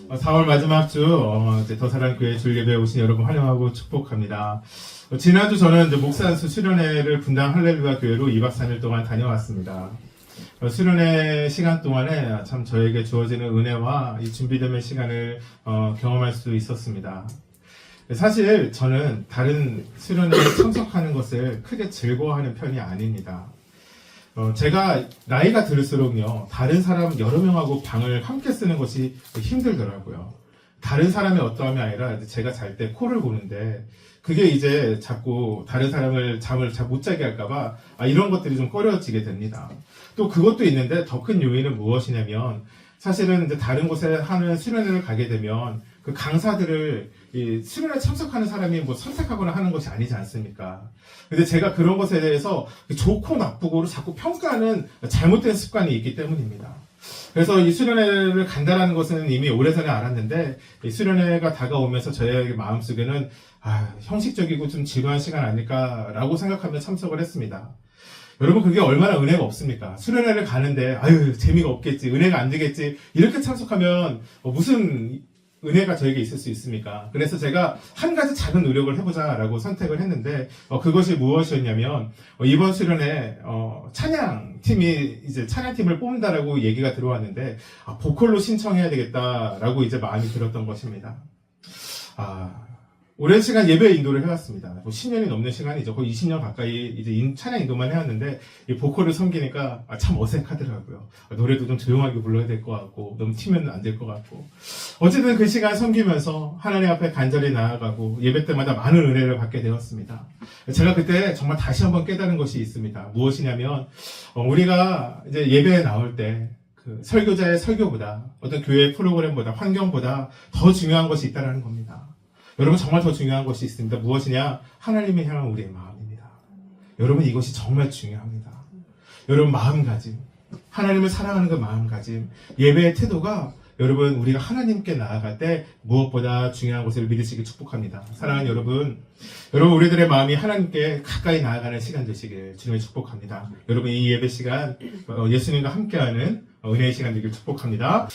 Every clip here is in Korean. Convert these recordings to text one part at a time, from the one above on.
4월 마지막 주 이제 더 사랑 교회 줄 예배에 오신 여러분 환영하고 축복합니다. 지난주 저는 이제 목산수 수련회를 분당 할렐루야 교회로 2박 3일 동안 다녀왔습니다. 수련회 시간 동안에 참 저에게 주어지는 은혜와 이 준비되는 시간을 경험할 수 있었습니다. 사실 저는 다른 수련회에 참석하는 것을 크게 즐거워하는 편이 아닙니다. 제가 나이가 들수록요, 다른 사람 여러 명하고 방을 함께 쓰는 것이 힘들더라고요. 다른 사람의 어떠함이 아니라 제가 잘 때 코를 고는데, 그게 이제 자꾸 다른 사람을 잠을 잘 못 자게 할까봐 이런 것들이 좀 꺼려지게 됩니다. 또 그것도 있는데 더 큰 요인은 무엇이냐면, 사실은 이제 다른 곳에 하는 수련회를 가게 되면 그 강사들을 이 수련회에 참석하는 사람이 뭐 선택하거나 하는 것이 아니지 않습니까? 근데 제가 그런 것에 대해서 좋고 나쁘고를 자꾸 평가하는 잘못된 습관이 있기 때문입니다. 그래서 이 수련회를 간다라는 것은 이미 오래전에 알았는데, 이 수련회가 다가오면서 저의 마음속에는 형식적이고 좀 지루한 시간 아닐까라고 생각하며 참석을 했습니다. 여러분, 그게 얼마나 은혜가 없습니까? 수련회를 가는데 재미가 없겠지, 은혜가 안 되겠지, 이렇게 참석하면 무슨 은혜가 저에게 있을 수 있습니까? 그래서 제가 한 가지 작은 노력을 해보자라고 선택을 했는데, 그것이 무엇이었냐면, 이번 수련회 찬양팀이 이제 찬양팀을 뽑는다라고 얘기가 들어왔는데, 보컬로 신청해야 되겠다라고 이제 마음이 들었던 것입니다. 오랜 시간 예배 인도를 해왔습니다. 10년이 넘는 시간이죠. 거의 20년 가까이 이제 찬양 인도만 해왔는데, 이 보컬을 섬기니까 참 어색하더라고요. 노래도 좀 조용하게 불러야 될 것 같고, 너무 튀면 안 될 것 같고. 어쨌든 그 시간 섬기면서 하나님 앞에 간절히 나아가고 예배 때마다 많은 은혜를 받게 되었습니다. 제가 그때 정말 다시 한번 깨달은 것이 있습니다. 무엇이냐면, 우리가 이제 예배에 나올 때, 그 설교자의 설교보다, 어떤 교회 프로그램보다, 환경보다 더 중요한 것이 있다는 겁니다. 여러분, 정말 더 중요한 것이 있습니다. 무엇이냐? 하나님을 향한 우리의 마음입니다. 여러분, 이것이 정말 중요합니다. 여러분, 마음가짐, 하나님을 사랑하는 그 마음가짐, 예배의 태도가 여러분, 우리가 하나님께 나아갈 때 무엇보다 중요한 것을 믿으시길 축복합니다. 사랑하는 여러분, 우리들의 마음이 하나님께 가까이 나아가는 시간 되시길 주님의 축복합니다. 여러분, 이 예배 시간 예수님과 함께하는 은혜의 시간 되길 축복합니다.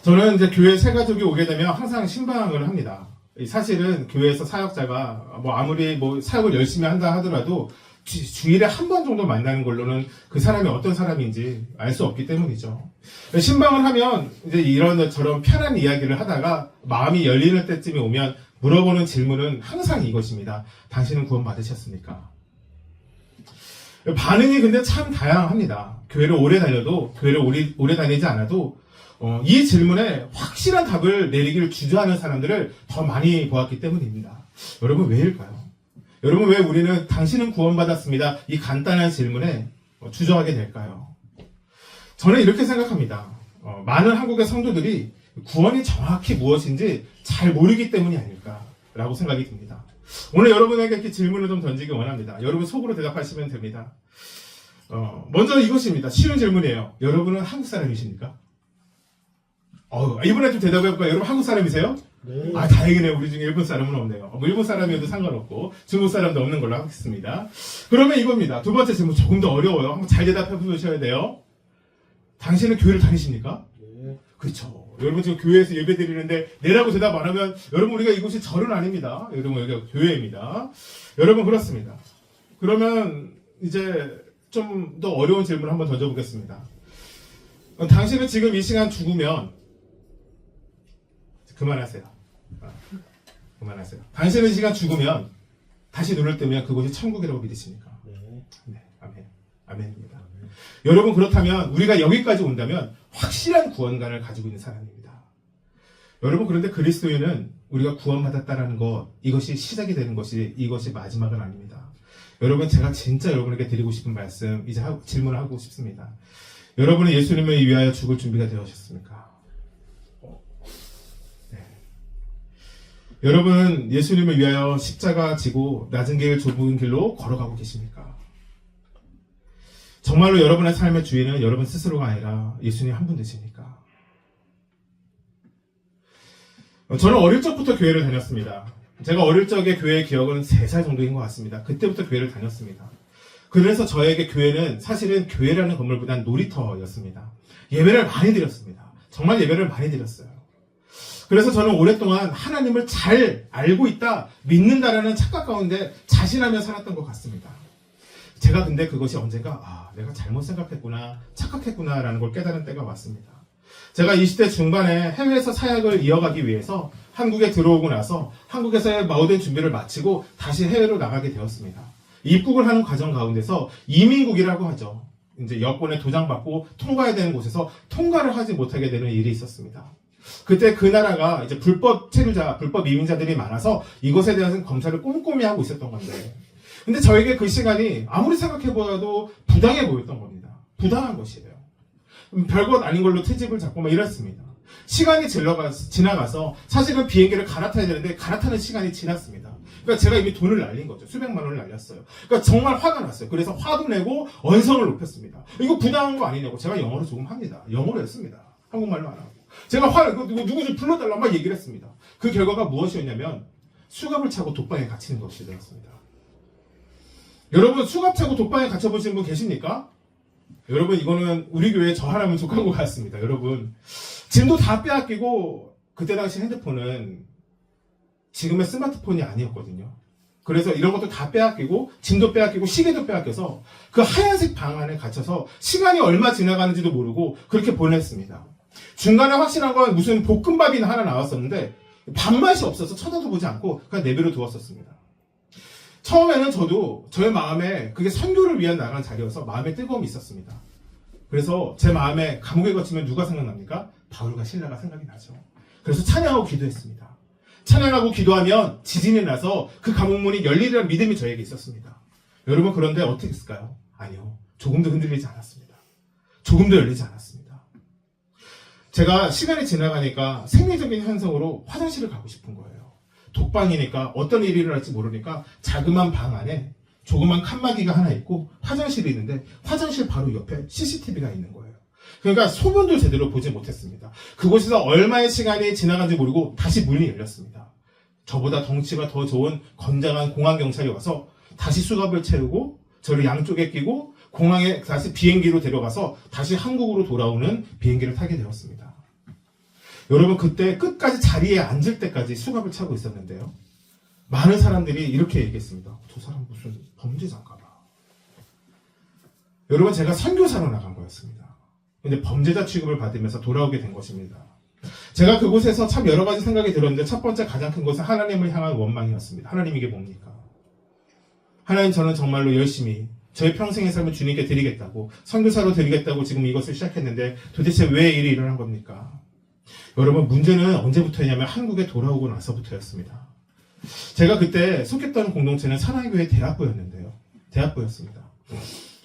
저는 이제 교회 새 가족이 오게 되면 항상 신방을 합니다. 사실은 교회에서 사역자가 아무리 사역을 열심히 한다 하더라도 주일에 한 번 정도 만나는 걸로는 그 사람이 어떤 사람인지 알 수 없기 때문이죠. 신방을 하면 이제 이런저런 편한 이야기를 하다가 마음이 열리는 때쯤에 오면 물어보는 질문은 항상 이것입니다. 당신은 구원 받으셨습니까? 반응이 근데 참 다양합니다. 교회를 오래 다녀도, 교회를 오래 다니지 않아도 이 질문에 확실한 답을 내리기를 주저하는 사람들을 더 많이 보았기 때문입니다. 여러분, 왜일까요? 여러분, 왜 우리는 당신은 구원받았습니다, 이 간단한 질문에 주저하게 될까요? 저는 이렇게 생각합니다. 많은 한국의 성도들이 구원이 정확히 무엇인지 잘 모르기 때문이 아닐까라고 생각이 듭니다. 오늘 여러분에게 이렇게 질문을 좀 던지기 원합니다. 여러분 속으로 대답하시면 됩니다. 먼저 이것입니다. 쉬운 질문이에요. 여러분은 한국 사람이십니까? 이번에 좀 대답해볼까요? 여러분 한국 사람이세요? 네. 다행이네요. 우리 중에 일본 사람은 없네요. 일본 사람이어도 상관없고 중국 사람도 없는 걸로 하겠습니다. 그러면 이겁니다. 두 번째 질문 조금 더 어려워요. 한번 잘 대답해 보셔야 돼요. 당신은 교회를 다니십니까? 네. 그렇죠. 여러분 지금 교회에서 예배 드리는데 네라고 대답 안 하면 여러분 우리가 이곳이 절은 아닙니다. 여러분 여기가 교회입니다. 여러분 그렇습니다. 그러면 이제 좀 더 어려운 질문 한번 던져보겠습니다. 당신은 지금 이 시간 죽으면 그만하세요. 그만하세요. 당신은 이 시간 죽으면 다시 눈을 뜨면 그곳이 천국이라고 믿으십니까? 네. 아멘. 아멘입니다. 여러분 그렇다면 우리가 여기까지 온다면 확실한 구원관을 가지고 있는 사람입니다. 여러분 그런데 그리스도인은 우리가 구원받았다라는 것, 이것이 시작이 되는 것이, 이것이 마지막은 아닙니다. 여러분 제가 진짜 여러분에게 드리고 싶은 말씀, 이제 질문을 하고 싶습니다. 여러분은 예수님을 위하여 죽을 준비가 되셨습니까? 여러분은 예수님을 위하여 십자가 지고 낮은 길 좁은 길로 걸어가고 계십니까? 정말로 여러분의 삶의 주인은 여러분 스스로가 아니라 예수님 한 분 되십니까? 저는 어릴 적부터 교회를 다녔습니다. 제가 어릴 적에 교회의 기억은 3살 정도인 것 같습니다. 그때부터 교회를 다녔습니다. 그래서 저에게 교회는 사실은 교회라는 건물보다는 놀이터였습니다. 예배를 많이 드렸습니다. 정말 예배를 많이 드렸어요. 그래서 저는 오랫동안 하나님을 잘 알고 있다, 믿는다라는 착각 가운데 자신하며 살았던 것 같습니다. 제가 근데 그것이 언젠가 내가 잘못 생각했구나, 착각했구나라는 걸 깨달은 때가 왔습니다. 제가 20대 중반에 해외에서 사역을 이어가기 위해서 한국에 들어오고 나서 한국에서의 모든 준비를 마치고 다시 해외로 나가게 되었습니다. 입국을 하는 과정 가운데서 이민국이라고 하죠. 이제 여권에 도장받고 통과해야 되는 곳에서 통과를 하지 못하게 되는 일이 있었습니다. 그때 그 나라가 이제 불법 체류자, 불법 이민자들이 많아서 이것에 대한 검사를 꼼꼼히 하고 있었던 건데, 근데 저에게 그 시간이 아무리 생각해보아도 부당해 보였던 겁니다. 부당한 것이에요. 별것 아닌 걸로 트집을 잡고 막 이랬습니다. 시간이 지나가서 사실은 비행기를 갈아타야 되는데 갈아타는 시간이 지났습니다. 그러니까 제가 이미 돈을 날린 거죠. 수백만 원을 날렸어요. 그러니까 정말 화가 났어요. 그래서 화도 내고 언성을 높였습니다. 이거 부당한 거 아니냐고. 제가 영어로 조금 합니다. 영어로 했습니다. 한국말로 안 하고. 제가 누구 좀 불러달라고 막 얘기를 했습니다. 그 결과가 무엇이었냐면 수갑을 차고 독방에 갇히는 것이 되었습니다. 여러분, 수갑 차고 독방에 갇혀보신 분 계십니까? 여러분, 이거는 우리 교회에 저 하나면 속한 것 같습니다. 여러분, 짐도 다 빼앗기고, 그때 당시 핸드폰은 지금의 스마트폰이 아니었거든요. 그래서 이런 것도 다 빼앗기고, 짐도 빼앗기고, 시계도 빼앗겨서 그 하얀색 방 안에 갇혀서 시간이 얼마 지나가는지도 모르고 그렇게 보냈습니다. 중간에 확실한 건 무슨 볶음밥이나 하나 나왔었는데 밥맛이 없어서 쳐다도 보지 않고 그냥 내버려 두었었습니다. 처음에는 저도 저의 마음에 그게 선교를 위한 나가는 자리여서 마음에 뜨거움이 있었습니다. 그래서 제 마음에 감옥에 갇히면 누가 생각납니까? 바울과 실라가 생각이 나죠. 그래서 찬양하고 기도했습니다. 찬양하고 기도하면 지진이 나서 그 감옥문이 열리리라는 믿음이 저에게 있었습니다. 여러분, 그런데 어떻게 했을까요? 아니요. 조금도 흔들리지 않았습니다. 조금도 열리지 않았습니다. 제가 시간이 지나가니까 생리적인 현상으로 화장실을 가고 싶은 거예요. 독방이니까 어떤 일이 일어날지 모르니까 자그마한 방 안에 조그만 칸막이가 하나 있고 화장실이 있는데 화장실 바로 옆에 CCTV가 있는 거예요. 그러니까 소변도 제대로 보지 못했습니다. 그곳에서 얼마의 시간이 지나간지 모르고 다시 문이 열렸습니다. 저보다 덩치가 더 좋은 건장한 공항경찰이 와서 다시 수갑을 채우고 저를 양쪽에 끼고 공항에 다시 비행기로 데려가서 다시 한국으로 돌아오는 비행기를 타게 되었습니다. 여러분, 그때 끝까지 자리에 앉을 때까지 수갑을 차고 있었는데요. 많은 사람들이 이렇게 얘기했습니다. 저 사람 무슨 범죄자인가 봐. 여러분, 제가 선교사로 나간 거였습니다. 근데 범죄자 취급을 받으면서 돌아오게 된 것입니다. 제가 그곳에서 참 여러 가지 생각이 들었는데 첫 번째 가장 큰 것은 하나님을 향한 원망이었습니다. 하나님, 이게 뭡니까? 하나님, 저는 정말로 열심히 저의 평생의 삶을 주님께 드리겠다고, 선교사로 드리겠다고 지금 이것을 시작했는데 도대체 왜 일이 일어난 겁니까? 여러분, 문제는 언제부터였냐면 한국에 돌아오고 나서부터였습니다. 제가 그때 속했던 공동체는 사랑교회 대학부였는데요. 대학부였습니다.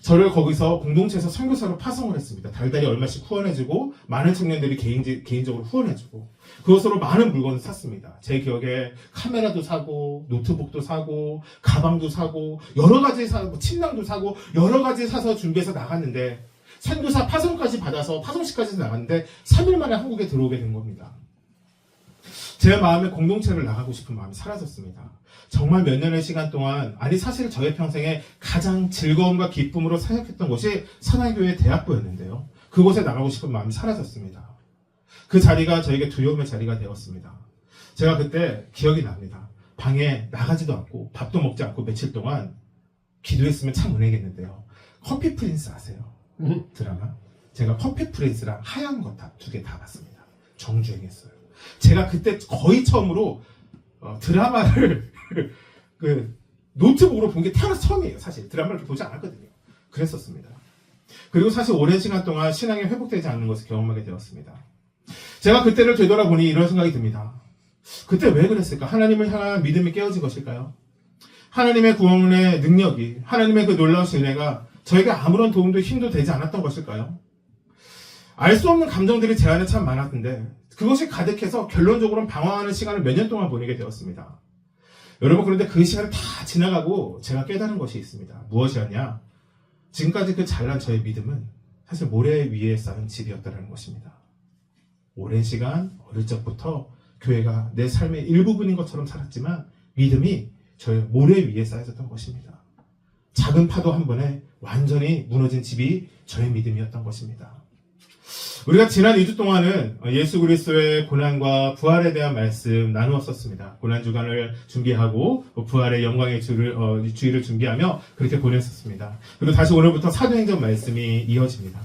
저를 거기서 공동체에서 선교사로 파송을 했습니다. 달달이 얼마씩 후원해주고 많은 청년들이 개인적으로 후원해주고 그것으로 많은 물건을 샀습니다. 제 기억에 카메라도 사고 노트북도 사고 가방도 사고 여러 가지 사고 침낭도 사고 여러 가지 사서 준비해서 나갔는데 선교사 파송까지 받아서 파송식까지 나갔는데 3일 만에 한국에 들어오게 된 겁니다. 제 마음에 공동체를 나가고 싶은 마음이 사라졌습니다. 정말 몇 년의 시간 동안, 아니 사실 저의 평생에 가장 즐거움과 기쁨으로 사역했던 곳이 사랑교회 대학부였는데요. 그곳에 나가고 싶은 마음이 사라졌습니다. 그 자리가 저에게 두려움의 자리가 되었습니다. 제가 그때 기억이 납니다. 방에 나가지도 않고 밥도 먹지 않고 며칠 동안 기도했으면 참 은혜겠는데요. 커피 프린스 아세요? 드라마? 제가 커피 프린스랑 하얀 거탑 2개 다 봤습니다. 정주행했어요. 제가 그때 거의 처음으로 드라마를 그 노트북으로 본 게 태어나서 처음이에요. 사실 드라마를 보지 않았거든요. 그랬었습니다. 그리고 사실 오랜 시간 동안 신앙이 회복되지 않는 것을 경험하게 되었습니다. 제가 그때를 되돌아보니 이런 생각이 듭니다. 그때 왜 그랬을까? 하나님을 향한 믿음이 깨어진 것일까요? 하나님의 구원의 능력이, 하나님의 그 놀라우신 은혜가 저에게 아무런 도움도 힘도 되지 않았던 것일까요? 알 수 없는 감정들이 제 안에 참 많았는데 그것이 가득해서 결론적으로는 방황하는 시간을 몇 년 동안 보내게 되었습니다. 여러분, 그런데 그 시간이 다 지나가고 제가 깨달은 것이 있습니다. 무엇이었냐? 지금까지 그 잘난 저의 믿음은 사실 모래 위에 쌓은 집이었다는 것입니다. 오랜 시간 어릴 적부터 교회가 내 삶의 일부분인 것처럼 살았지만 믿음이 저의 모래 위에 쌓여졌던 것입니다. 작은 파도 한 번에 완전히 무너진 집이 저의 믿음이었던 것입니다. 우리가 지난 2주 동안은 예수 그리스도의 고난과 부활에 대한 말씀 나누었었습니다. 고난 주간을 준비하고 부활의 영광의 주일을 준비하며 그렇게 보냈었습니다. 그리고 다시 오늘부터 사도행전 말씀이 이어집니다.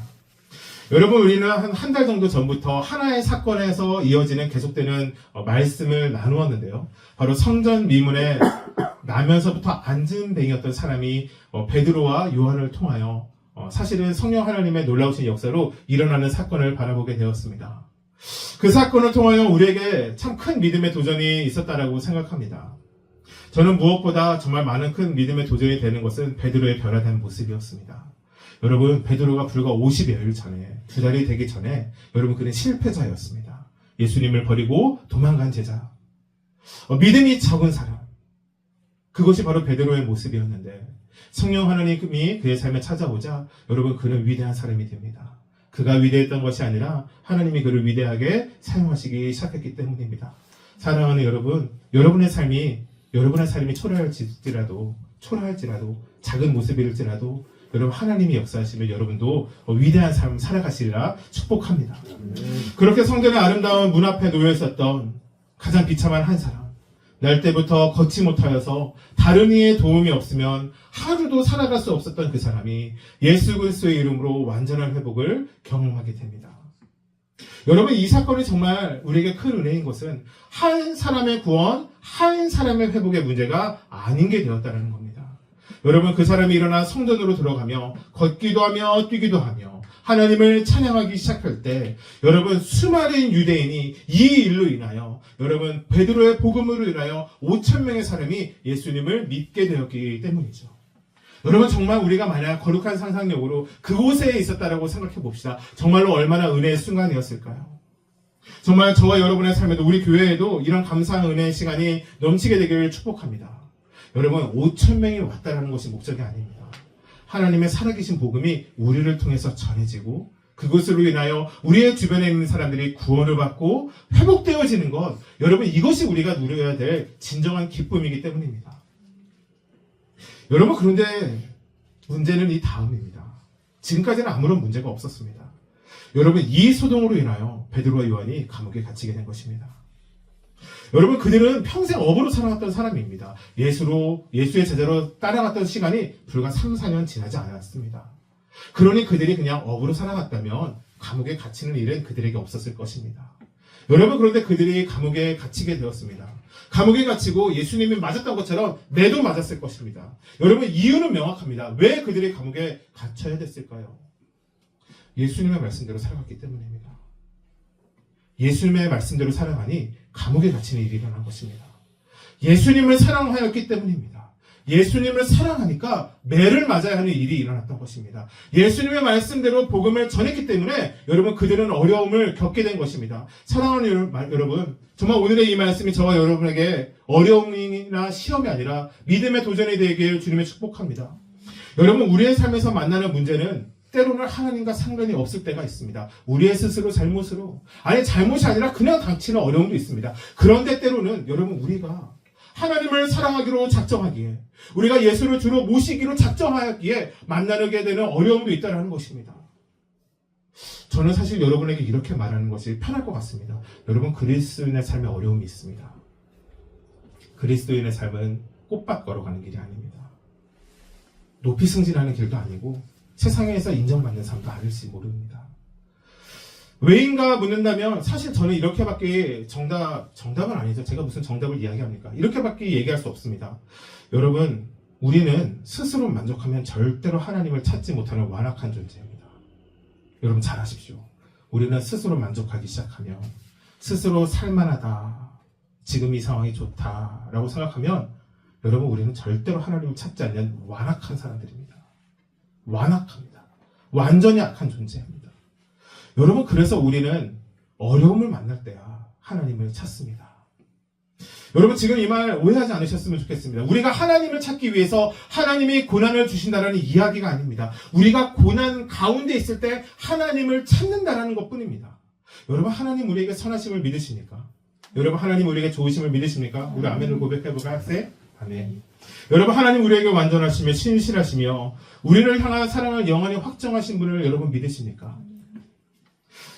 여러분, 우리는 한 달 정도 전부터 하나의 사건에서 이어지는 계속되는 말씀을 나누었는데요. 바로 성전 미문에 나면서부터 앉은뱅이였던 사람이 베드로와 요한을 통하여 사실은 성령 하나님의 놀라우신 역사로 일어나는 사건을 바라보게 되었습니다. 그 사건을 통하여 우리에게 참 큰 믿음의 도전이 있었다라고 생각합니다. 저는 무엇보다 정말 많은 큰 믿음의 도전이 되는 것은 베드로의 변화된 모습이었습니다. 여러분, 베드로가 불과 50여일 전에, 2달이 되기 전에 여러분 그는 실패자였습니다. 예수님을 버리고 도망간 제자, 믿음이 적은 사람, 그것이 바로 베드로의 모습이었는데 성령 하나님이 그의 삶에 찾아오자 여러분 그는 위대한 사람이 됩니다. 그가 위대했던 것이 아니라 하나님이 그를 위대하게 사용하시기 시작했기 때문입니다. 사랑하는 여러분, 여러분의 삶이 초라할지라도 작은 모습일지라도 여러분 하나님이 역사하시면 여러분도 위대한 삶 살아가시리라 축복합니다. 그렇게 성전의 아름다운 문 앞에 놓여 있었던 가장 비참한 한 사람, 날 때부터 걷지 못하여서 다른 이의 도움이 없으면 하루도 살아갈 수 없었던 그 사람이 예수 그리스도의 이름으로 완전한 회복을 경험하게 됩니다. 여러분, 이 사건이 정말 우리에게 큰 은혜인 것은 한 사람의 구원, 한 사람의 회복의 문제가 아닌 게 되었다는 겁니다. 여러분, 그 사람이 일어나 성전으로 들어가며 걷기도 하며 뛰기도 하며 하나님을 찬양하기 시작할 때 여러분 수많은 유대인이 이 일로 인하여 여러분 베드로의 복음으로 인하여 5,000명의 사람이 예수님을 믿게 되었기 때문이죠. 여러분, 정말 우리가 만약 거룩한 상상력으로 그곳에 있었다라고 생각해 봅시다. 정말로 얼마나 은혜의 순간이었을까요? 정말 저와 여러분의 삶에도 우리 교회에도 이런 감사한 은혜의 시간이 넘치게 되기를 축복합니다. 여러분, 5,000명이 왔다라는 것이 목적이 아닙니다. 하나님의 살아계신 복음이 우리를 통해서 전해지고 그것으로 인하여 우리의 주변에 있는 사람들이 구원을 받고 회복되어지는 것, 여러분 이것이 우리가 누려야 될 진정한 기쁨이기 때문입니다. 여러분, 그런데 문제는 이 다음입니다. 지금까지는 아무런 문제가 없었습니다. 여러분, 이 소동으로 인하여 베드로와 요한이 감옥에 갇히게 된 것입니다. 여러분, 그들은 평생 업으로 살아왔던 사람입니다. 예수의 제자로 따라갔던 시간이 불과 3, 4년 지나지 않았습니다. 그러니 그들이 그냥 업으로 살아갔다면 감옥에 갇히는 일은 그들에게 없었을 것입니다. 여러분, 그런데 그들이 감옥에 갇히게 되었습니다. 감옥에 갇히고 예수님이 맞았던 것처럼 매도 맞았을 것입니다. 여러분, 이유는 명확합니다. 왜 그들이 감옥에 갇혀야 됐을까요? 예수님의 말씀대로 살아갔기 때문입니다. 예수님의 말씀대로 살아가니 감옥에 갇히는 일이 일어난 것입니다. 예수님을 사랑하였기 때문입니다. 예수님을 사랑하니까 매를 맞아야 하는 일이 일어났던 것입니다. 예수님의 말씀대로 복음을 전했기 때문에 여러분 그들은 어려움을 겪게 된 것입니다. 사랑하는 여러분, 정말 오늘의 이 말씀이 저와 여러분에게 어려움이나 시험이 아니라 믿음의 도전이 되길 주님의 축복합니다. 여러분, 우리의 삶에서 만나는 문제는 때로는 하나님과 상관이 없을 때가 있습니다. 우리의 스스로 잘못으로, 아니 잘못이 아니라 그냥 닥치는 어려움도 있습니다. 그런데 때로는 여러분 우리가 하나님을 사랑하기로 작정하기에, 우리가 예수를 주로 모시기로 작정하기에 만나게 되는 어려움도 있다는 것입니다. 저는 사실 여러분에게 이렇게 말하는 것이 편할 것 같습니다. 여러분, 그리스도인의 삶에 어려움이 있습니다. 그리스도인의 삶은 꽃밭 걸어가는 길이 아닙니다. 높이 승진하는 길도 아니고 세상에서 인정받는 삶도 아닐지 모릅니다. 왜인가 묻는다면 사실 저는 이렇게밖에 정답은 아니죠. 제가 무슨 정답을 이야기합니까? 이렇게밖에 얘기할 수 없습니다. 여러분, 우리는 스스로 만족하면 절대로 하나님을 찾지 못하는 완악한 존재입니다. 여러분 잘 아십시오. 우리는 스스로 만족하기 시작하면, 스스로 살만하다, 지금 이 상황이 좋다라고 생각하면 여러분 우리는 절대로 하나님을 찾지 않는 완악한 사람들입니다. 완악합니다. 완전히 악한 존재입니다. 여러분, 그래서 우리는 어려움을 만날 때야 하나님을 찾습니다. 여러분, 지금 이 말 오해하지 않으셨으면 좋겠습니다. 우리가 하나님을 찾기 위해서 하나님이 고난을 주신다는 이야기가 아닙니다. 우리가 고난 가운데 있을 때 하나님을 찾는다는 것뿐입니다. 여러분, 하나님 우리에게 선하심을 믿으십니까? 여러분, 하나님 우리에게 좋으심을 믿으십니까? 우리 아멘을 고백해볼까 학생? 아멘. 여러분, 하나님 우리에게 완전하시며 신실하시며 우리를 향한 사랑을 영원히 확정하신 분을 여러분 믿으십니까?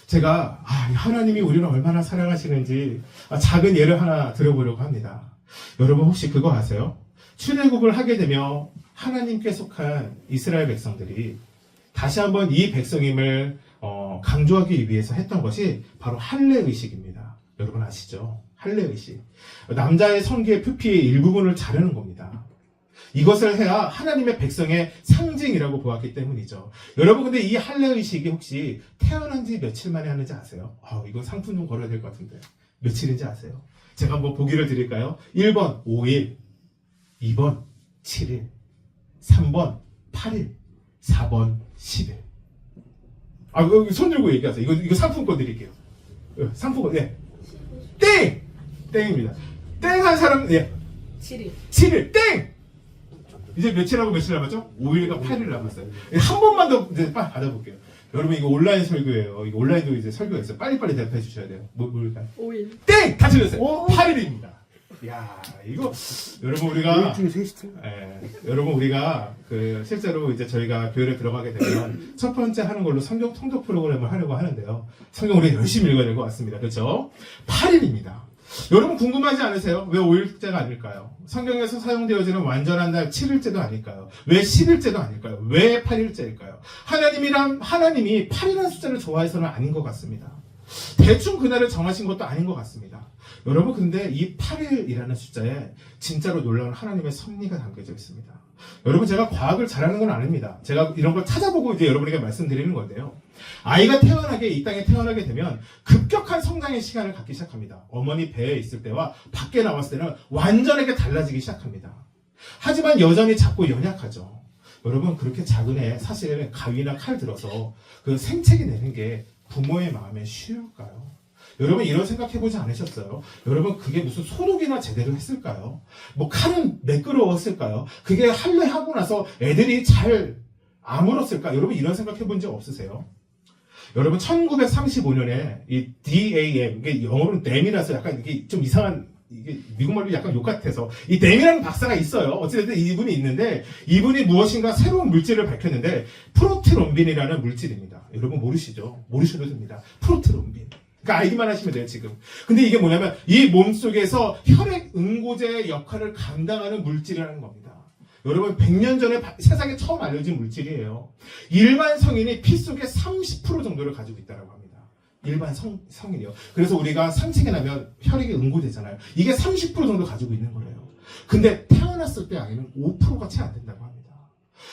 제가 하나님이 우리를 얼마나 사랑하시는지 작은 예를 하나 들어보려고 합니다. 여러분 혹시 그거 아세요? 출애굽을 하게 되며 하나님께 속한 이스라엘 백성들이 다시 한번 이 백성임을 강조하기 위해서 했던 것이 바로 할례의식입니다. 여러분 아시죠? 할례의식. 남자의 성기의 표피의 일부분을 자르는 겁니다. 이것을 해야 하나님의 백성의 상징이라고 보았기 때문이죠. 여러분 근데 이 할례의식이 혹시 태어난 지 며칠 만에 하는지 아세요? 이거 상품 좀 걸어야 될 것 같은데 며칠인지 아세요? 제가 한번 보기를 드릴까요? 1번 5일, 2번 7일, 3번 8일, 4번 10일. 손 들고 얘기하세요. 이거 상품권 드릴게요. 상품권, 네. 땡! 땡입니다. 땡 한 사람, 네. 7일. 7일, 땡! 이제 며칠 남았죠? 5일과 8일 남았어요. 한 번만 더 이제 빨리 받아볼게요. 여러분, 이거 온라인 설교예요. 이거 온라인도 이제 설교가 있어요. 빨리빨리 대답해 주셔야 돼요. 뭘까요? 5일. 땡! 다 틀렸어요. 8일입니다. 야, 이거, 여러분, 우리가. 여러분, 우리가, 실제로 이제 저희가 교회를 들어가게 되면, 첫 번째 하는 걸로 성경 통독 프로그램을 하려고 하는데요. 성경 우리 열심히 읽어야 될 것 같습니다. 그렇죠? 8일입니다. 여러분, 궁금하지 않으세요? 왜 5일째가 아닐까요? 성경에서 사용되어지는 완전한 날 7일째도 아닐까요? 왜 10일째도 아닐까요? 왜 8일째일까요? 하나님이 8이라는 숫자를 좋아해서는 아닌 것 같습니다. 대충 그날을 정하신 것도 아닌 것 같습니다. 여러분 근데 이 8일이라는 숫자에 진짜로 놀라운 하나님의 섭리가 담겨져 있습니다. 여러분 제가 과학을 잘하는 건 아닙니다. 제가 이런 걸 찾아보고 이제 여러분에게 말씀드리는 건데요. 아이가 이 땅에 태어나게 되면 급격한 성장의 시간을 갖기 시작합니다. 어머니 배에 있을 때와 밖에 나왔을 때는 완전하게 달라지기 시작합니다. 하지만 여전히 작고 연약하죠. 여러분 그렇게 작은 애 사실은 가위나 칼 들어서 그 생채기 내는 게 부모의 마음에 쉬울까요? 여러분 이런 생각해보지 않으셨어요? 여러분 그게 무슨 소독이나 제대로 했을까요? 뭐 칼은 매끄러웠을까요? 그게 할례하고 나서 애들이 잘 아물었을까? 여러분 이런 생각해본 적 없으세요? 여러분 1935년에 이 DAM, 이게 영어로는 dam이라서 약간 이게 좀 이상한, 이게 미국말로 약간 욕 같아서 이 dam이라는 박사가 있어요. 어찌됐든 이분이 있는데 이분이 무엇인가 새로운 물질을 밝혔는데 프로트롬빈이라는 물질입니다. 여러분 모르시죠? 모르셔도 됩니다. 프로트롬빈. 그러니까 알기만 하시면 돼요, 지금. 근데 이게 뭐냐면 이 몸속에서 혈액 응고제의 역할을 감당하는 물질이라는 겁니다. 여러분 100년 전에 세상에 처음 알려진 물질이에요. 일반 성인이 피 속에 30% 정도를 가지고 있다고 합니다. 일반 성인이요. 그래서 우리가 상체가 나면 혈액이 응고되잖아요. 이게 30% 정도 가지고 있는 거예요. 근데 태어났을 때 아이는 5%가 채 안 된다고 합니다.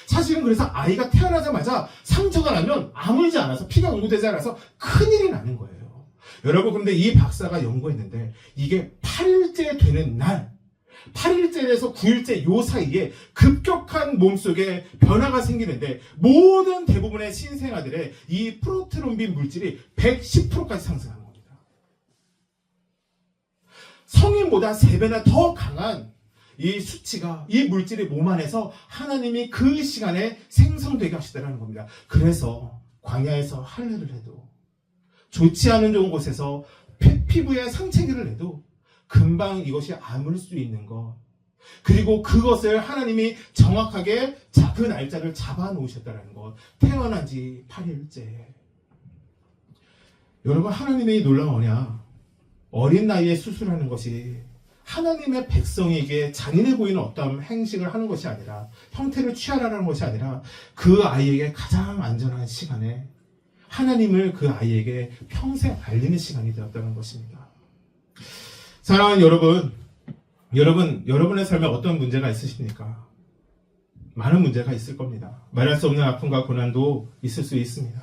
사실은 그래서 아이가 태어나자마자 상처가 나면 아물지 않아서 피가 응고되지 않아서 큰일이 나는 거예요. 여러분 그런데 이 박사가 연구했는데 이게 8일째 되는 날 8일째에서 9일째 요 사이에 급격한 몸속에 변화가 생기는데 모든 대부분의 신생아들의 이 프로트롬빈 물질이 110%까지 상승하는 겁니다. 성인보다 3배나 더 강한 이 수치가, 이 물질이 몸 안에서 하나님이 그 시간에 생성되게 하시다는 겁니다. 그래서 광야에서 할례를 해도 좋지 않은 좋은 곳에서 피부에 상체기를 해도 금방 이것이 아물 수 있는 것, 그리고 그것을 하나님이 정확하게 그 날짜를 잡아놓으셨다는 것, 태어난 지 8일째. 여러분 하나님의 놀라운 언약, 어린 나이에 수술하는 것이 하나님의 백성에게 잔인해 보이는 어떤 행식을 하는 것이 아니라, 형태를 취하라는 것이 아니라 그 아이에게 가장 안전한 시간에 하나님을 그 아이에게 평생 알리는 시간이 되었다는 것입니다. 사랑하는 여러분의 삶에 어떤 문제가 있으십니까? 많은 문제가 있을 겁니다. 말할 수 없는 아픔과 고난도 있을 수 있습니다.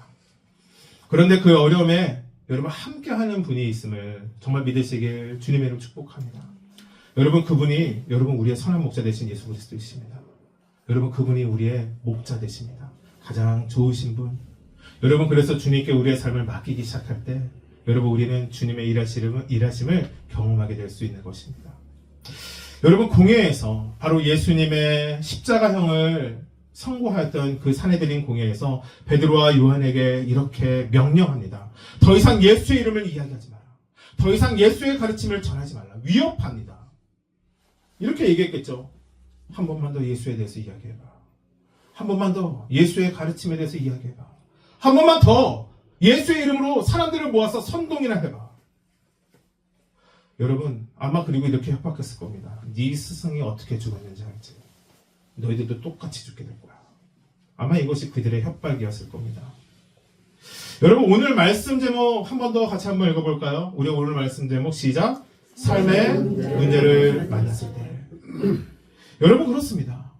그런데 그 어려움에 여러분 함께하는 분이 있음을 정말 믿으시길 주님의 이름으로 축복합니다. 여러분 그분이 우리의 선한 목자 되신 예수 그리스도이십니다. 여러분 그분이 우리의 목자 되십니다. 가장 좋으신 분. 여러분 그래서 주님께 우리의 삶을 맡기기 시작할 때 여러분 우리는 주님의 일하심을 경험하게 될 수 있는 것입니다. 여러분 공회에서 바로 예수님의 십자가형을 선고하였던 그 산헤드린 공회에서 베드로와 요한에게 이렇게 명령합니다. 더 이상 예수의 이름을 이야기하지 마라. 더 이상 예수의 가르침을 전하지 말라. 위협합니다. 이렇게 얘기했겠죠. 한 번만 더 예수에 대해서 이야기해봐. 한 번만 더 예수의 가르침에 대해서 이야기해봐. 한 번만 더 예수의 이름으로 사람들을 모아서 선동이나 해봐. 여러분 아마 그리고 이렇게 협박했을 겁니다. 네 스승이 어떻게 죽었는지 알지? 너희들도 똑같이 죽게 될 거야. 아마 이것이 그들의 협박이었을 겁니다. 여러분 오늘 말씀 제목 한 번 더 같이 한번 읽어볼까요? 우리 오늘 말씀 제목 시작. 삶의 문제를 만났을 때. 여러분 그렇습니다.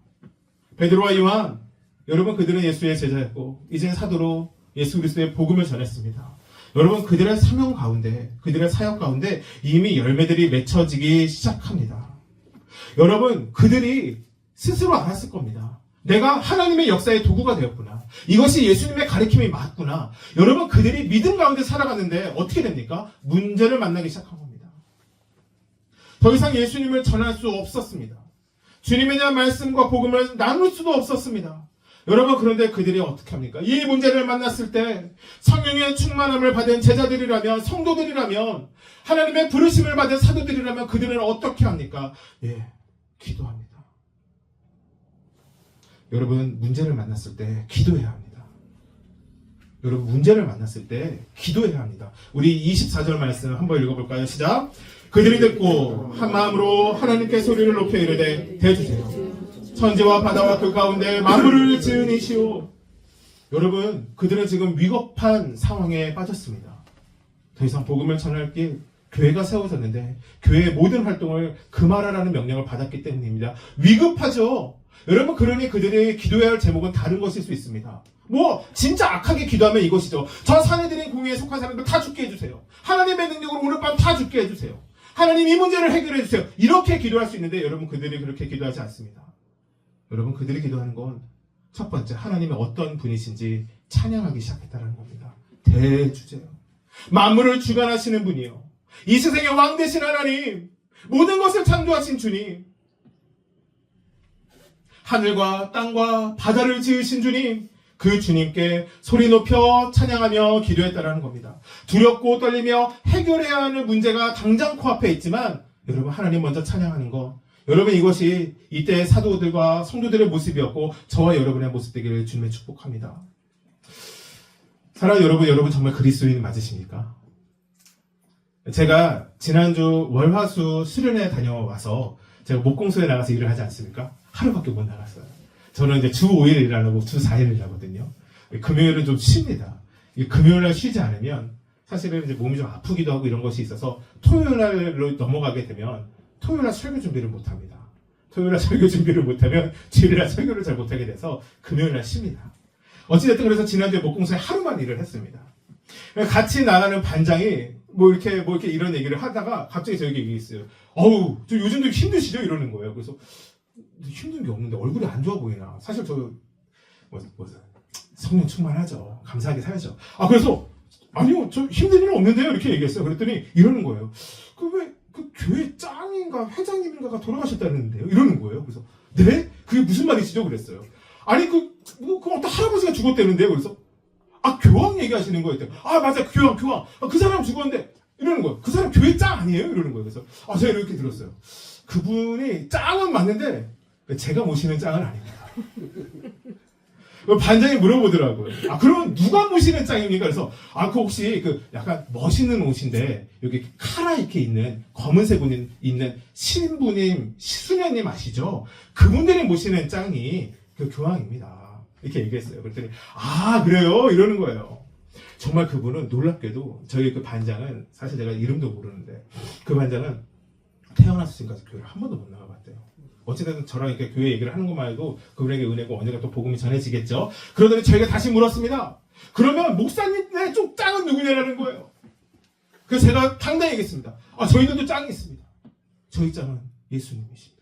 베드로와 요한, 여러분 그들은 예수의 제자였고 이제 사도로 예수 그리스도의 복음을 전했습니다. 여러분 그들의 사명 가운데, 그들의 사역 가운데 이미 열매들이 맺혀지기 시작합니다. 여러분 그들이 스스로 알았을 겁니다. 내가 하나님의 역사의 도구가 되었구나. 이것이 예수님의 가르침이 맞구나. 여러분 그들이 믿음 가운데 살아갔는데 어떻게 됩니까? 문제를 만나기 시작한 겁니다. 더 이상 예수님을 전할 수 없었습니다. 주님에 대한 말씀과 복음을 나눌 수도 없었습니다. 여러분 그런데 그들이 어떻게 합니까? 이 문제를 만났을 때 성령의 충만함을 받은 제자들이라면, 성도들이라면, 하나님의 부르심을 받은 사도들이라면 그들은 어떻게 합니까? 기도합니다. 여러분 문제를 만났을 때 기도해야 합니다. 여러분 문제를 만났을 때 기도해야 합니다. 우리 24절 말씀 한번 읽어볼까요? 시작. 그들이 듣고 한 마음으로 하나님께 소리를 높여 이르되 대주세요. 천지와 바다와 그 가운데 만물을 지은 이시오. 여러분 그들은 지금 위급한 상황에 빠졌습니다. 더 이상 복음을 전할 길 교회가 세워졌는데 교회의 모든 활동을 금하라라는 명령을 받았기 때문입니다. 위급하죠. 여러분 그러니 그들이 기도해야 할 제목은 다른 것일 수 있습니다. 진짜 악하게 기도하면 이것이죠. 저 사내들인 공의에 속한 사람들 다 죽게 해주세요. 하나님의 능력으로 오늘 밤 다 죽게 해주세요. 하나님 이 문제를 해결해 주세요. 이렇게 기도할 수 있는데 여러분 그들이 그렇게 기도하지 않습니다. 여러분 그들이 기도하는 건 첫 번째 하나님의 어떤 분이신지 찬양하기 시작했다는 겁니다. 대주제요. 만물을 주관하시는 분이요. 이 세상의 왕 되신 하나님, 모든 것을 창조하신 주님, 하늘과 땅과 바다를 지으신 주님, 그 주님께 소리 높여 찬양하며 기도했다라는 겁니다. 두렵고 떨리며 해결해야 하는 문제가 당장 코앞에 있지만 여러분 하나님 먼저 찬양하는 것, 여러분 이것이 이때의 사도들과 성도들의 모습이었고 저와 여러분의 모습 되기를 주님의 축복합니다. 사랑하는 여러분 정말 그리스도인 맞으십니까? 제가 지난주 월화수 수련회 다녀와서 제가 목공소에 나가서 일을 하지 않습니까? 하루밖에 못 나갔어요. 저는 이제 주 5일 일하고 주 4일 일하거든요. 금요일은 좀 쉽니다. 금요일날 쉬지 않으면 사실은 이제 몸이 좀 아프기도 하고 이런 것이 있어서 토요일날로 넘어가게 되면 토요일날 설교 준비를 못합니다. 토요일날 설교 준비를 못하면 주일날 설교를 잘 못하게 돼서 금요일날 쉽니다. 어찌됐든 그래서 지난주에 목공소에 하루만 일을 했습니다. 같이 나가는 반장이 이렇게 이런 얘기를 하다가 갑자기 저에게 얘기했어요. 저 요즘도 힘드시죠? 이러는 거예요. 그래서 힘든 게 없는데 얼굴이 안 좋아 보이나. 사실 저 성령 충만하죠. 감사하게 살죠. 그래서 아니요, 저 힘든 일은 없는데요. 이렇게 얘기했어요. 그랬더니 이러는 거예요. 그 교회 짱인가 회장님인가가 돌아가셨다는데요. 이러는 거예요. 그래서 네? 그게 무슨 말이시죠? 그랬어요. 아니 그 어떤 할아버지가 죽었다는데요. 그래서 교황 얘기하시는 거예요. 맞아, 교황. 그 사람 죽었는데 이러는 거예요. 그 사람 교회 짱 아니에요? 이러는 거예요. 그래서 제가 이렇게 들었어요. 그분이 짱은 맞는데 제가 모시는 짱은 아닙니다. 반장이 물어보더라고요. 그러면 누가 모시는 짱입니까? 그래서 그 혹시 약간 멋있는 옷인데 여기 카라 이렇게 있는 검은색 옷 있는 신부님, 수녀님 아시죠? 그분들이 모시는 짱이 그 교황입니다. 이렇게 얘기했어요. 그랬더니 그래요? 이러는 거예요. 정말 그분은 놀랍게도 저희 그 반장은 사실 제가 이름도 모르는데 그 반장은 태어나서 지금까지 교회를 한 번도 못 나가봤대요. 어찌됐든 저랑 이렇게 교회 얘기를 하는 것만 해도 그분에게 은혜고 언젠가 또 복음이 전해지겠죠. 그러더니 저희가 다시 물었습니다. 그러면 목사님의 쪽 짱은 누구냐라는 거예요. 그래서 제가 당당히 얘기했습니다. 저희들도 짱이 있습니다. 저희 짱은 예수님이십니다.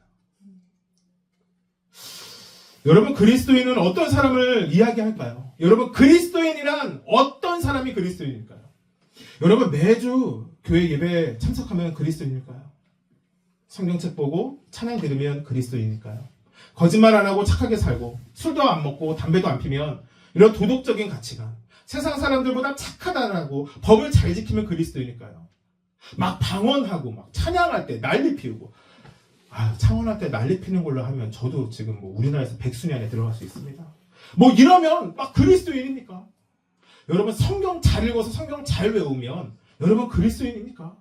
여러분 그리스도인은 어떤 사람을 이야기할까요? 여러분 그리스도인이란 어떤 사람이 그리스도인일까요? 여러분 매주 교회 예배에 참석하면 그리스도인일까요? 성경책 보고 찬양 들으면 그리스도인일까요? 거짓말 안 하고 착하게 살고 술도 안 먹고 담배도 안 피면 이런 도덕적인 가치관, 세상 사람들보다 착하다라고 법을 잘 지키면 그리스도인일까요? 막 방언하고 막 찬양할 때 난리 피우고 창원할 때 난리 피는 걸로 하면 저도 지금 우리나라에서 백순위 안에 들어갈 수 있습니다. 이러면 막 그리스도인입니까? 여러분 성경 잘 읽어서 성경 잘 외우면 여러분 그리스도인입니까?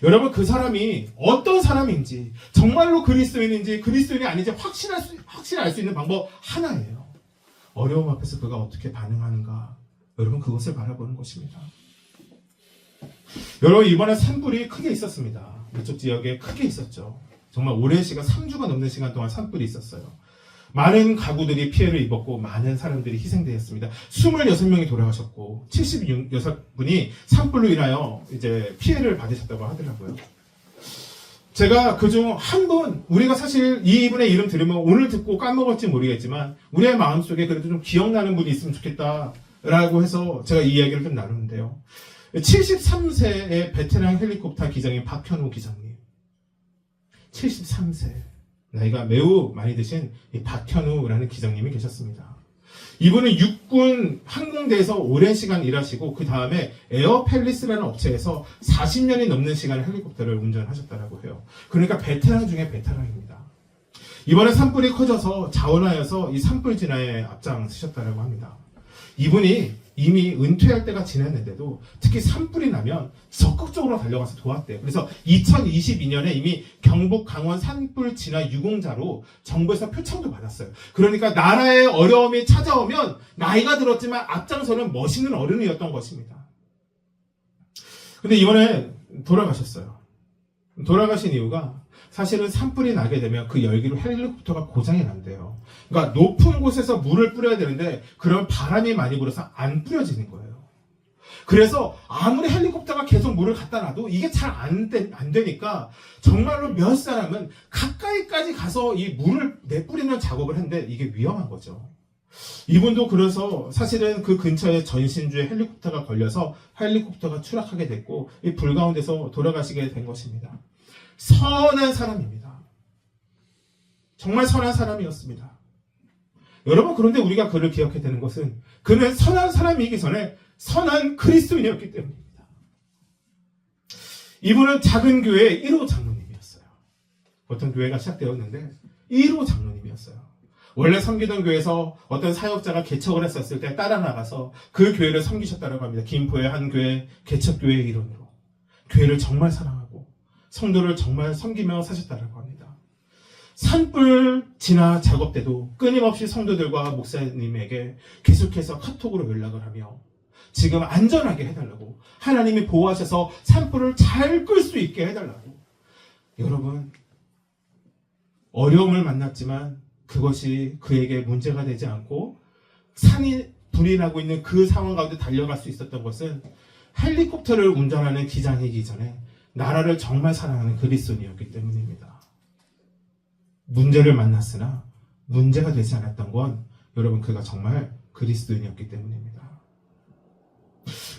여러분 그 사람이 어떤 사람인지 정말로 그리스도인인지 그리스도인이 아닌지 확실히 알 수 있는 방법 하나예요. 어려움 앞에서 그가 어떻게 반응하는가. 여러분 그것을 바라보는 것입니다. 여러분 이번에 산불이 크게 있었습니다. 이쪽 지역에 크게 있었죠. 정말 오랜 시간 3주가 넘는 시간 동안 산불이 있었어요. 많은 가구들이 피해를 입었고 많은 사람들이 희생되었습니다. 26명이 돌아가셨고 76분이 산불로 인하여 이제 피해를 받으셨다고 하더라고요. 제가 그중 한 분, 우리가 사실 이분의 이름 들으면 오늘 듣고 까먹을지 모르겠지만 우리의 마음속에 그래도 좀 기억나는 분이 있으면 좋겠다라고 해서 제가 이 이야기를 좀 나누는데요. 73세의 베테랑 헬리콥터 기장인 박현우 기장님. 73세. 나이가 매우 많이 드신 이 박현우라는 기장님이 계셨습니다. 이분은 육군 항공대에서 오랜 시간 일하시고 그 다음에 에어팰리스라는 업체에서 40년이 넘는 시간 헬리콥터를 운전하셨다고 해요. 그러니까 베테랑 중에 베테랑입니다. 이번에 산불이 커져서 자원하여서 이 산불 진화에 앞장서셨다고 합니다. 이분이 이미 은퇴할 때가 지났는데도 특히 산불이 나면 적극적으로 달려가서 도왔대요. 그래서 2022년에 이미 경북 강원 산불 진화 유공자로 정부에서 표창도 받았어요. 그러니까 나라의 어려움이 찾아오면 나이가 들었지만 앞장서는 멋있는 어른이었던 것입니다. 근데 이번에 돌아가셨어요. 돌아가신 이유가 사실은 산불이 나게 되면 그 열기로 헬리콥터가 고장이 난대요. 그러니까 높은 곳에서 물을 뿌려야 되는데 그런 바람이 많이 불어서 안 뿌려지는 거예요. 그래서 아무리 헬리콥터가 계속 물을 갖다 놔도 이게 잘 안 되니까 정말로 몇 사람은 가까이까지 가서 이 물을 내뿌리는 작업을 했는데 이게 위험한 거죠. 이분도 그래서 사실은 그 근처에 전신주에 헬리콥터가 걸려서 헬리콥터가 추락하게 됐고 이 불 가운데서 돌아가시게 된 것입니다. 선한 사람입니다. 정말 선한 사람이었습니다. 여러분 그런데 우리가 그를 기억해야 되는 것은 그는 선한 사람이기 전에 선한 그리스도인이었기 때문입니다. 이분은 작은 교회의 1호 장로님이었어요. 어떤 교회가 시작되었는데 1호 장로님이었어요. 원래 섬기던 교회에서 어떤 사역자가 개척을 했었을 때 따라 나가서 그 교회를 섬기셨다고 합니다. 김포의 한 교회 개척교회의 일원으로 교회를 정말 사랑하고 성도를 정말 섬기며 사셨다고 합니다. 산불 진화 작업 때도 끊임없이 성도들과 목사님에게 계속해서 카톡으로 연락을 하며 지금 안전하게 해달라고 하나님이 보호하셔서 산불을 잘 끌 수 있게 해달라고. 여러분 어려움을 만났지만 그것이 그에게 문제가 되지 않고 산이 불이 나고 있는 그 상황 가운데 달려갈 수 있었던 것은 헬리콥터를 운전하는 기장이기 전에 나라를 정말 사랑하는 그리스도인이었기 때문입니다. 문제를 만났으나 문제가 되지 않았던 건 여러분 그가 정말 그리스도인이었기 때문입니다.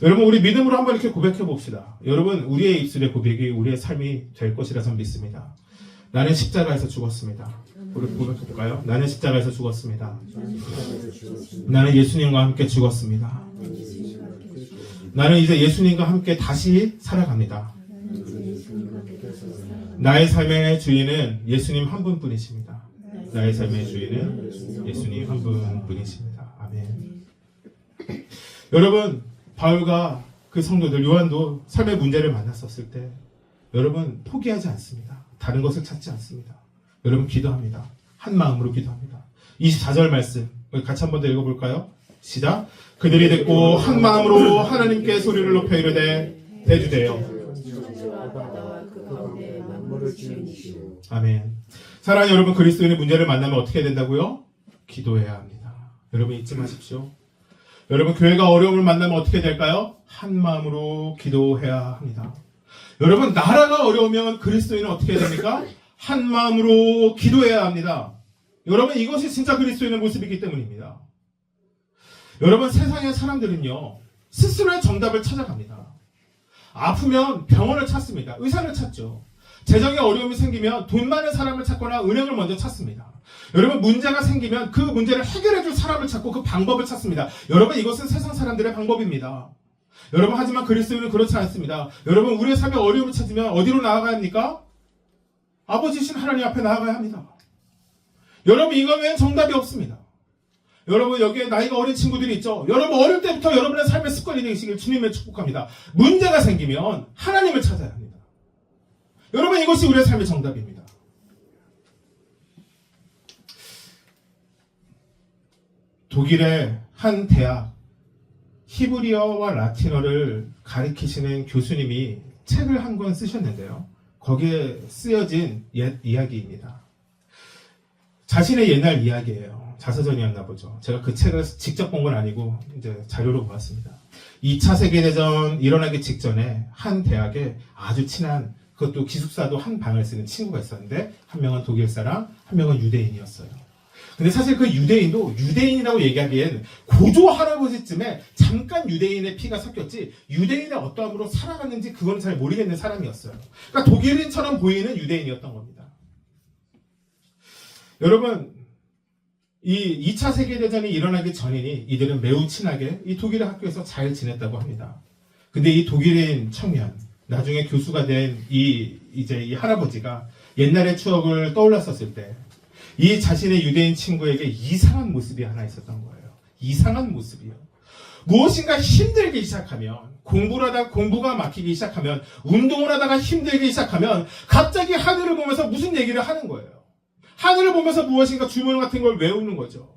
여러분 우리 믿음으로 한번 이렇게 고백해 봅시다. 여러분 우리의 입술의 고백이 우리의 삶이 될 것이라 전 믿습니다. 나는 십자가에서 죽었습니다. 우리 고백해 볼까요? 나는 십자가에서 죽었습니다. 나는 예수님과 함께 죽었습니다. 나는 이제 예수님과 함께 다시 살아갑니다. 나의 삶의 주인은 예수님 한 분뿐이십니다. 나의 삶의 주인은 예수님 한 분뿐이십니다. 아멘. 여러분 바울과 그 성도들 요한도 삶의 문제를 만났었을 때 여러분 포기하지 않습니다. 다른 것을 찾지 않습니다. 여러분 기도합니다. 한 마음으로 기도합니다. 24절 말씀 같이 한번 더 읽어볼까요? 시작. 그들이 듣고 한 마음으로 하나님께 소리를 높여 이르되 대주되어 아멘. 사랑하는 여러분 그리스도인의 문제를 만나면 어떻게 해야 된다고요? 기도해야 합니다. 여러분 잊지 마십시오. 여러분 교회가 어려움을 만나면 어떻게 될까요? 한 마음으로 기도해야 합니다. 여러분 나라가 어려우면 그리스도인은 어떻게 해야 됩니까? 한 마음으로 기도해야 합니다. 여러분 이것이 진짜 그리스도인의 모습이기 때문입니다. 여러분 세상의 사람들은요 스스로의 정답을 찾아갑니다. 아프면 병원을 찾습니다. 의사를 찾죠. 재정에 어려움이 생기면 돈 많은 사람을 찾거나 은행을 먼저 찾습니다. 여러분 문제가 생기면 그 문제를 해결해줄 사람을 찾고 그 방법을 찾습니다. 여러분 이것은 세상 사람들의 방법입니다. 여러분 하지만 그리스도인은 그렇지 않습니다. 여러분 우리의 삶에 어려움을 찾으면 어디로 나아가야 합니까? 아버지신 하나님 앞에 나아가야 합니다. 여러분 이거 외엔 정답이 없습니다. 여러분 여기에 나이가 어린 친구들이 있죠. 여러분 어릴 때부터 여러분의 삶의 습관이 되시길 주님을 축복합니다. 문제가 생기면 하나님을 찾아야 합니다. 여러분 이것이 우리의 삶의 정답입니다. 독일의 한 대학 히브리어와 라틴어를 가르치시는 교수님이 책을 한 권 쓰셨는데요. 거기에 쓰여진 옛 이야기입니다. 자신의 옛날 이야기예요. 자서전이었나 보죠. 제가 그 책을 직접 본 건 아니고 이제 자료로 보았습니다. 2차 세계대전 일어나기 직전에 한 대학에 아주 친한, 그것도 기숙사도 한 방을 쓰는 친구가 있었는데 한 명은 독일 사람, 한 명은 유대인이었어요. 근데 사실 그 유대인도 유대인이라고 얘기하기엔 고조 할아버지쯤에 잠깐 유대인의 피가 섞였지 유대인의 어떠함으로 살아갔는지 그건 잘 모르겠는 사람이었어요. 그러니까 독일인처럼 보이는 유대인이었던 겁니다. 여러분, 이 2차 세계대전이 일어나기 전이니 이들은 매우 친하게 이 독일의 학교에서 잘 지냈다고 합니다. 근데 이 독일인 청년, 나중에 교수가 된 이 할아버지가 옛날의 추억을 떠올랐었을 때 이 자신의 유대인 친구에게 이상한 모습이 하나 있었던 거예요. 이상한 모습이요. 무엇인가 힘들기 시작하면, 공부를 하다가 공부가 막히기 시작하면, 운동을 하다가 힘들기 시작하면 갑자기 하늘을 보면서 무슨 얘기를 하는 거예요. 하늘을 보면서 무엇인가 주문 같은 걸 외우는 거죠.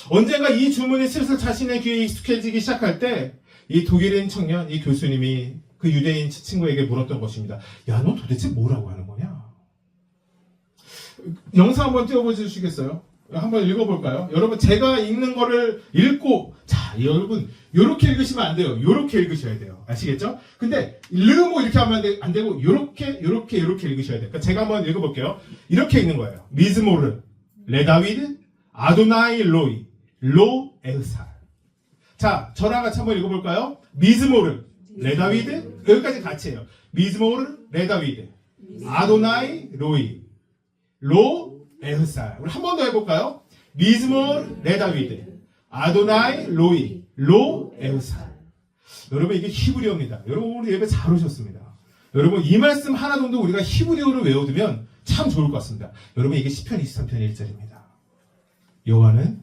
언젠가 이 주문이 슬슬 자신의 귀에 익숙해지기 시작할 때 이 독일인 청년, 이 교수님이 그 유대인 친구에게 물었던 것입니다. 야, 너 도대체 뭐라고 하는 거냐? 영상 한번 띄워보시겠어요? 한번 읽어볼까요? 여러분, 제가 읽는 거를 읽고, 자, 여러분, 요렇게 읽으시면 안 돼요. 요렇게 읽으셔야 돼요. 아시겠죠? 근데, 르모 이렇게 하면 안 되고, 요렇게 읽으셔야 돼요. 그러니까 제가 한번 읽어볼게요. 이렇게 읽는 거예요. 미즈모르, 레다위드, 아도나이 로이, 로 에흐살. 자, 저랑 같이 한번 읽어볼까요? 미즈모르, 레다위드, 여기까지 같이 해요. 미즈모르, 레다위드, 아도나이 로이, 로 에흐살. 우리 한 번 더 해볼까요? 미즈몰 레다위드, 아도나이 로이, 로 에흐살. 여러분 이게 히브리어입니다. 여러분 우리 예배 잘 오셨습니다. 여러분 이 말씀 하나 정도 우리가 히브리어를 외워두면 참 좋을 것 같습니다. 여러분 이게 시편 23편 1절입니다. 여호와는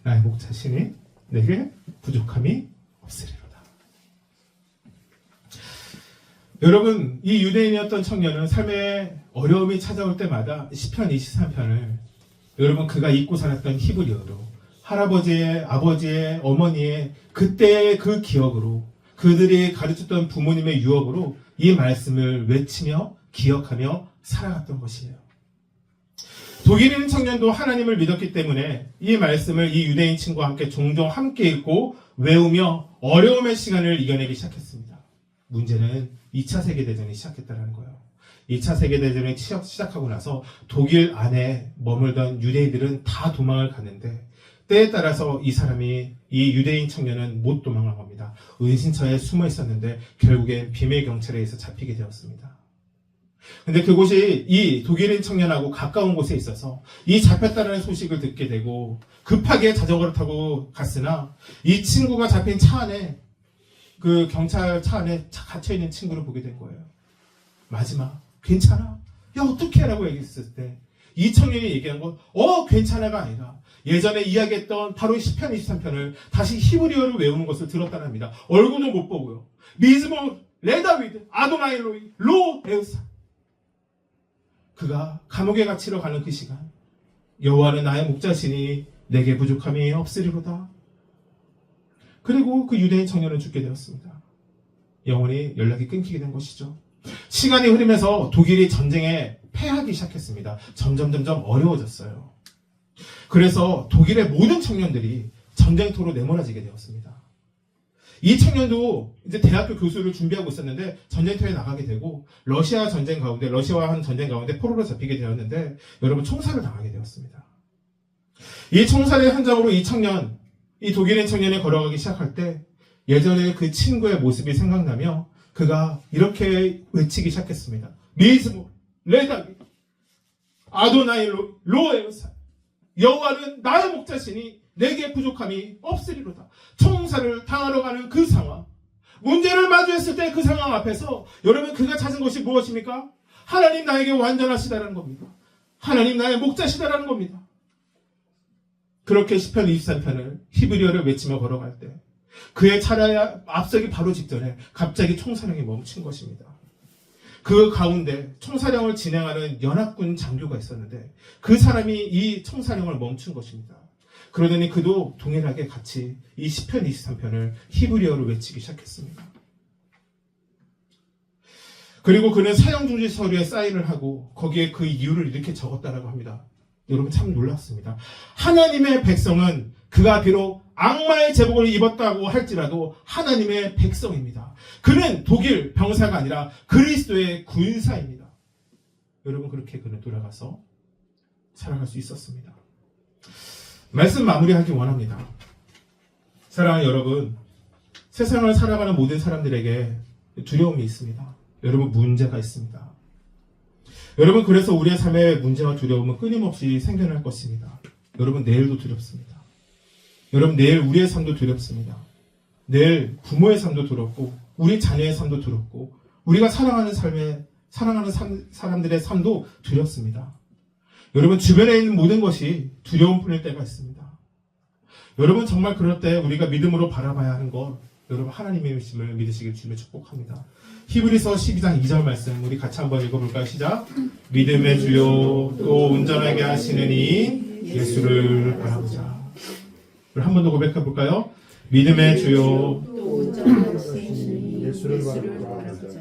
나의 목자시니 내게 부족함이 없으리로다. 여러분 이 유대인이었던 청년은 삶의 어려움이 찾아올 때마다 시편 23편을 여러분 그가 잊고 살았던 히브리어로 할아버지의, 아버지의, 어머니의 그때의 그 기억으로 그들이 가르쳤던 부모님의 유업으로 이 말씀을 외치며 기억하며 살아갔던 것이에요. 독일인 청년도 하나님을 믿었기 때문에 이 말씀을 이 유대인 친구와 함께 종종 함께 읽고 외우며 어려움의 시간을 이겨내기 시작했습니다. 문제는 2차 세계대전이 시작했다는 거예요. 2차 세계대전이 시작하고 나서 독일 안에 머물던 유대인들은 다 도망을 갔는데 때에 따라서 이 유대인 청년은 못 도망한 겁니다. 은신처에 숨어 있었는데 결국엔 비밀 경찰에 의해서 잡히게 되었습니다. 근데 그곳이 이 독일인 청년하고 가까운 곳에 있어서 이 잡혔다는 소식을 듣게 되고 급하게 자전거를 타고 갔으나 이 친구가 잡힌 차 안에 그 경찰 차 안에 갇혀있는 친구를 보게 된 거예요. 마지막 괜찮아? 야 어떡해? 라고 얘기했을 때 이 청년이 얘기한 건 괜찮아가 아니라 예전에 이야기했던 바로 시편 23편을 다시 히브리어를 외우는 것을 들었다랍니다. 얼굴도 못 보고요. 미즈모 레다위드 아도나이 로이 로 에우사. 그가 감옥에 갇히러 가는 그 시간 여호와는 나의 목자시니 내게 부족함이 없으리로다. 그리고 그 유대인 청년은 죽게 되었습니다. 영원히 연락이 끊기게 된 것이죠. 시간이 흐르면서 독일이 전쟁에 패하기 시작했습니다. 점점 어려워졌어요. 그래서 독일의 모든 청년들이 전쟁터로 내몰아지게 되었습니다. 이 청년도 이제 대학교 교수를 준비하고 있었는데 전쟁터에 나가게 되고 러시아와 한 전쟁 가운데 포로로 잡히게 되었는데 여러분 총살을 당하게 되었습니다. 이 총살의 현장으로 이 독일인 청년이 걸어가기 시작할 때 예전에 그 친구의 모습이 생각나며 그가 이렇게 외치기 시작했습니다. 미즈모 레다비 아도나이 로에우사. 여호와는 나의 목자시니 내게 부족함이 없으리로다. 총살을 당하러 가는 그 상황, 문제를 마주했을 때 그 상황 앞에서 여러분 그가 찾은 것이 무엇입니까? 하나님 나에게 완전하시다라는 겁니다. 하나님 나의 목자시다라는 겁니다. 그렇게 시편 23편을 히브리어를 외치며 걸어갈 때 그의 차량이 앞서기 바로 직전에 갑자기 총사령이 멈춘 것입니다. 그 가운데 총사령을 진행하는 연합군 장교가 있었는데 그 사람이 이 총사령을 멈춘 것입니다. 그러더니 그도 동일하게 같이 이 시편 23편을 히브리어로 외치기 시작했습니다. 그리고 그는 사형중지 서류에 사인을 하고 거기에 그 이유를 이렇게 적었다라고 합니다. 여러분 참 놀랍습니다. 하나님의 백성은 그가 비록 악마의 제복을 입었다고 할지라도 하나님의 백성입니다. 그는 독일 병사가 아니라 그리스도의 군사입니다. 여러분 그렇게 그는 돌아가서 살아갈 수 있었습니다. 말씀 마무리하기 원합니다. 사랑하는 여러분, 세상을 살아가는 모든 사람들에게 두려움이 있습니다. 여러분 문제가 있습니다. 여러분 그래서 우리의 삶에 문제와 두려움은 끊임없이 생겨날 것입니다. 여러분 내일도 두렵습니다. 여러분 내일 우리의 삶도 두렵습니다. 내일 부모의 삶도 두렵고 우리 자녀의 삶도 두렵고 우리가 사랑하는 사람들의 삶도 두렵습니다. 여러분 주변에 있는 모든 것이 두려움뿐일 때가 있습니다. 여러분 정말 그럴 때 우리가 믿음으로 바라봐야 하는 것, 여러분 하나님의 말씀을 믿으시길 주님의 축복합니다. 히브리서 12장 2절 말씀 우리 같이 한번 읽어볼까요? 시작. 믿음의 주요 또 온전하게 하시는 이 예수를 바라보자. 한 번 더 고백해 볼까요? 믿음의 주요 또 온전하게 하시는 예수를 바라보자.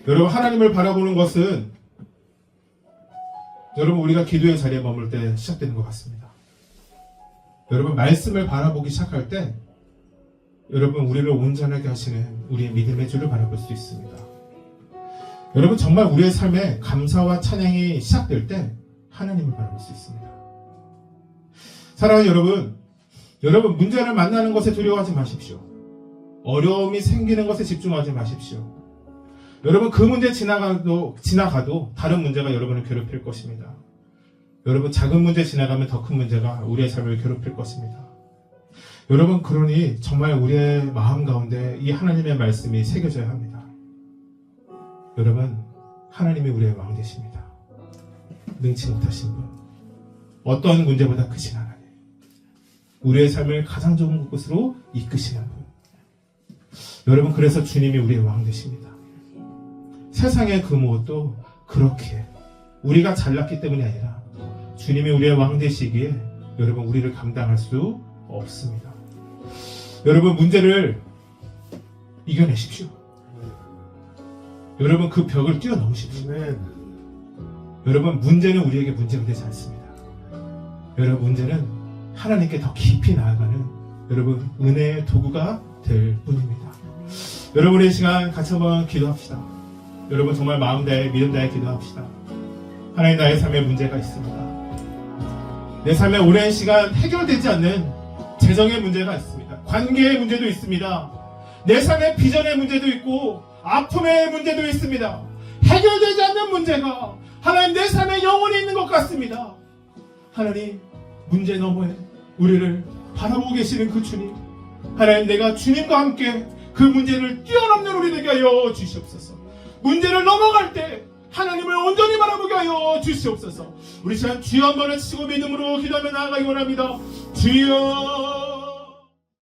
여러분 하나님을 바라보는 것은 여러분 우리가 기도의 자리에 머물 때 시작되는 것 같습니다. 여러분 말씀을 바라보기 시작할 때 여러분 우리를 온전하게 하시는 우리의 믿음의 주를 바라볼 수 있습니다. 여러분 정말 우리의 삶에 감사와 찬양이 시작될 때 하나님을 바라볼 수 있습니다. 사랑하는 여러분 문제를 만나는 것에 두려워하지 마십시오. 어려움이 생기는 것에 집중하지 마십시오. 여러분 그 문제 지나가도 다른 문제가 여러분을 괴롭힐 것입니다. 여러분 작은 문제 지나가면 더 큰 문제가 우리의 삶을 괴롭힐 것입니다. 여러분 그러니 정말 우리의 마음 가운데 이 하나님의 말씀이 새겨져야 합니다. 여러분 하나님이 우리의 왕 되십니다. 능치 못하신 분, 어떤 문제보다 크신 하나님, 우리의 삶을 가장 좋은 곳으로 이끄시는 분. 여러분 그래서 주님이 우리의 왕 되십니다. 세상의 그 무엇도 그렇게 우리가 잘났기 때문이 아니라 주님이 우리의 왕 되시기에 여러분 우리를 감당할 수 없습니다. 여러분 문제를 이겨내십시오. 여러분 그 벽을 뛰어넘으십시오. 여러분 문제는 우리에게 문제가 되지 않습니다. 여러분 문제는 하나님께 더 깊이 나아가는 여러분 은혜의 도구가 될 뿐입니다. 여러분 이 시간 같이 한번 기도합시다. 여러분 정말 마음 다해 믿음 다해 기도합시다. 하나님 나의 삶에 문제가 있습니다. 내 삶에 오랜 시간 해결되지 않는 재정의 문제가 있습니다. 관계의 문제도 있습니다. 내 삶의 비전의 문제도 있고 아픔의 문제도 있습니다. 해결되지 않는 문제가 하나님 내 삶에 영원히 있는 것 같습니다. 하나님 문제 너머에 우리를 바라보고 계시는 그 주님, 하나님 내가 주님과 함께 그 문제를 뛰어넘는 우리 되게 하여 주시옵소서. 문제를 넘어갈 때 하나님을 온전히 바라보게 하여 주시옵소서. 우리 시간 주여 한번 외치고 믿음으로 기도하며 나아가기 원합니다. 주여